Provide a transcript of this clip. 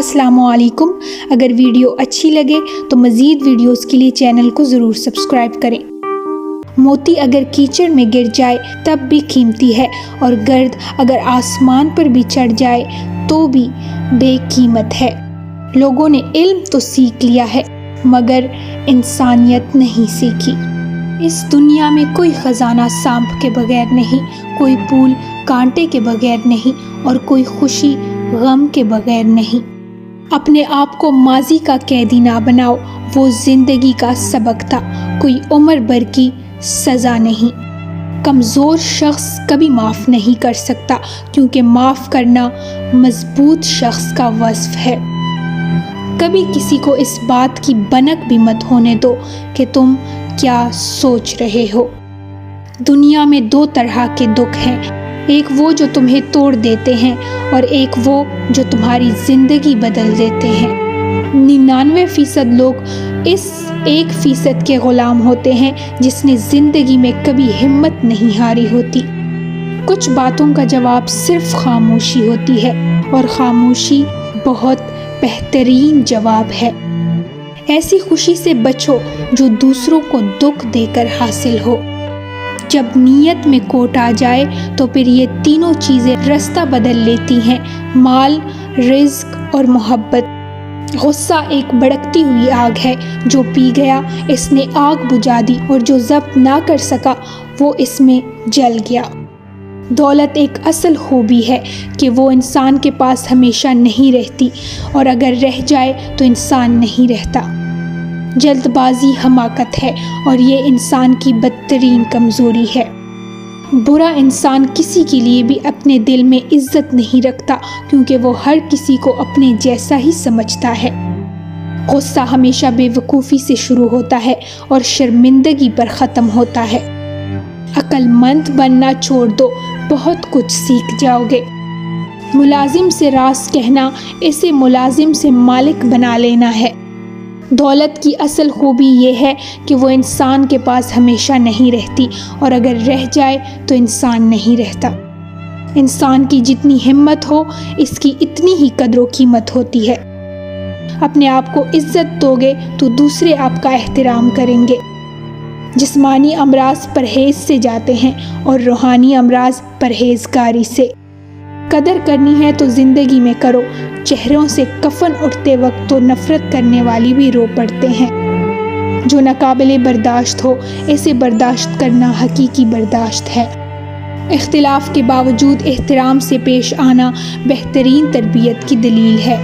السلام علیکم۔ اگر ویڈیو اچھی لگے تو مزید ویڈیوز کے لیے چینل کو ضرور سبسکرائب کریں۔ موتی اگر کیچڑ میں گر جائے تب بھی قیمتی ہے، اور گرد اگر آسمان پر بھی چڑھ جائے تو بھی بے قیمت ہے۔ لوگوں نے علم تو سیکھ لیا ہے مگر انسانیت نہیں سیکھی۔ اس دنیا میں کوئی خزانہ سانپ کے بغیر نہیں، کوئی پھول کانٹے کے بغیر نہیں، اور کوئی خوشی غم کے بغیر نہیں۔ اپنے آپ کو ماضی کا قیدی نہ بناؤ، وہ زندگی کا سبق تھا، کوئی عمر بھر کی سزا نہیں۔ کمزور شخص کبھی معاف نہیں کر سکتا، کیونکہ معاف کرنا مضبوط شخص کا وصف ہے۔ کبھی کسی کو اس بات کی بھنک بھی مت ہونے دو کہ تم کیا سوچ رہے ہو۔ دنیا میں دو طرح کے دکھ ہیں، ایک وہ جو تمہیں توڑ دیتے ہیں، اور ایک وہ جو تمہاری زندگی بدل دیتے ہیں۔ 99% لوگ اس 1% کے غلام ہوتے ہیں جس نے زندگی میں کبھی ہمت نہیں ہاری ہوتی۔ کچھ باتوں کا جواب صرف خاموشی ہوتی ہے، اور خاموشی بہت بہترین جواب ہے۔ ایسی خوشی سے بچو جو دوسروں کو دکھ دے کر حاصل ہو۔ جب نیت میں کھوٹ آ جائے تو پھر یہ تینوں چیزیں رستہ بدل لیتی ہیں: مال، رزق اور محبت۔ غصہ ایک بھڑکتی ہوئی آگ ہے، جو پی گیا اس نے آگ بجھا دی، اور جو ضبط نہ کر سکا وہ اس میں جل گیا۔ دولت ایک اصل خوبی ہے کہ وہ انسان کے پاس ہمیشہ نہیں رہتی، اور اگر رہ جائے تو انسان نہیں رہتا۔ جلد بازی حماقت ہے، اور یہ انسان کی بدترین کمزوری ہے۔ برا انسان کسی کے لیے بھی اپنے دل میں عزت نہیں رکھتا، کیونکہ وہ ہر کسی کو اپنے جیسا ہی سمجھتا ہے۔ غصہ ہمیشہ بے وقوفی سے شروع ہوتا ہے اور شرمندگی پر ختم ہوتا ہے۔ عقل مند بننا چھوڑ دو، بہت کچھ سیکھ جاؤ گے۔ ملازم سے راز کہنا اسے ملازم سے مالک بنا لینا ہے۔ دولت کی اصل خوبی یہ ہے کہ وہ انسان کے پاس ہمیشہ نہیں رہتی، اور اگر رہ جائے تو انسان نہیں رہتا۔ انسان کی جتنی ہمت ہو اس کی اتنی ہی قدر و قیمت ہوتی ہے۔ اپنے آپ کو عزت دو گے تو دوسرے آپ کا احترام کریں گے۔ جسمانی امراض پرہیز سے جاتے ہیں، اور روحانی امراض پرہیزگاری سے۔ قدر کرنی ہے تو زندگی میں کرو۔ چہروں سے کفن اٹھتے وقت تو نفرت کرنے والی بھی رو پڑتے ہیں۔ جو ناقابل برداشت ہو اسے برداشت کرنا حقیقی برداشت ہے۔ اختلاف کے باوجود احترام سے پیش آنا بہترین تربیت کی دلیل ہے۔